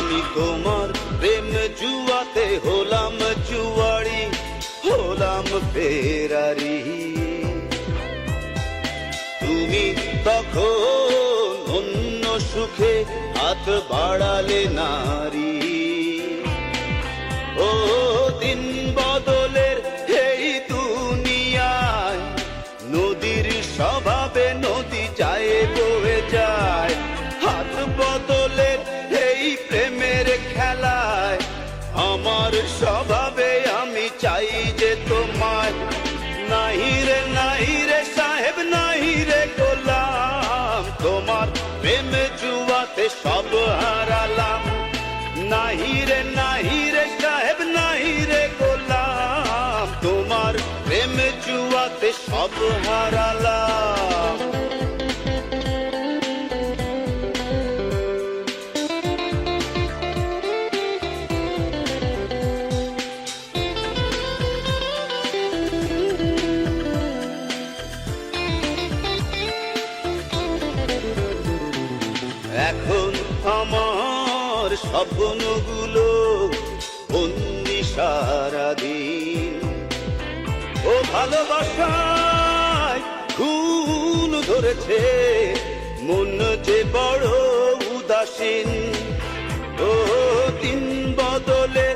আমি তোমার প্রেম জুয়াতে হলাম জুয়ারি, হলাম ফেরারি। তুমি তখন অন্য সুখে হাত বাড়ালে নারী। ও দিন বদলের এই দুনিয়ায় নদীর স্বভাবে নদী যায় বয়ে যায়। হাত বদলের এই প্রেমের খেলায় আমার স্বভাবে আমি চাই যে তোমায়। নাহি রে সাহেব নাহি রে গোলাম, তোমার প্রেম জুয়াতে সব হারালাম। নাহি রে সাহেব নাহি রে গোলাম, তোমার প্রেম জুয়াতে সব হারালাম। এখন আমার স্বপ্নগুলো বন্দি সারাদিন। ও ভালোবাসায় খুন ধরেছে মন যে বড় উদাসীন। ও দিন বদলে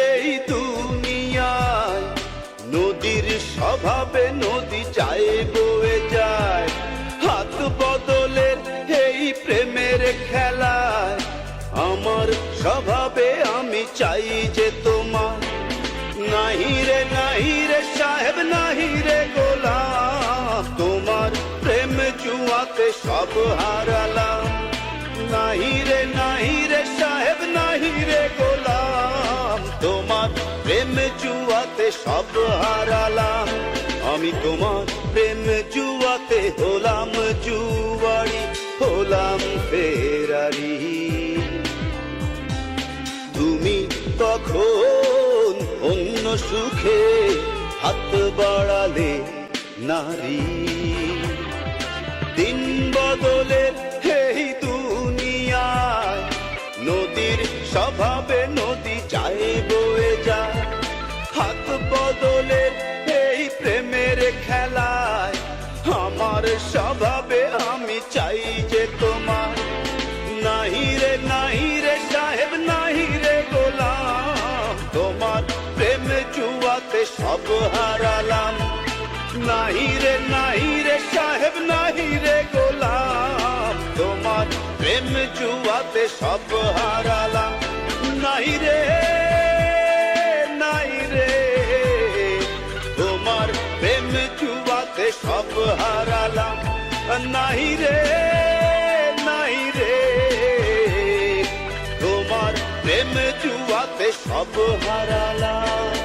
এই দুনিয়ায় নদীর স্বভাবে নদী যায় বয়ে যায়। হাত বদলের এই প্রেমের খেলায় আমার স্বভাবে আমি চাই যে তোমার। নাহি রে সাহেব নাহি রে গোলাম, তোমার প্রেম জুয়াতে সব হারালাম। নাহি রে সাহেব নাহি রে গোলাম, তোমার প্রেম জুয়াতে সব হারালাম। আমি তোমার প্রেম জুয়াতে হলাম জুয়ারি, হলাম ফেরারি। তুমি তখন অন্য সুখে হাত বাড়ালে নারী। দিন বদলের এই দুনিয়ায় নদীর স্বভাবে নদী যায় বয়ে যায়। হাত বদলের এই প্রেমের খেলায় আমার স্বভাবে আমি চাই যে তোমার। নাহি রে সাহেব নাহি রে গোলাম, তোমার প্রেম জুয়াতে সব হারালাম। নাহি রে সাহেব নাহি রে গোলাম, তোমার প্রেম জুয়াতে সব হারালাম। নাহি রে তোমার প্রেম জুয়াতে সব হারালাম। নাহি রে তোমার প্রেম জুয়াতে সব হারালাম।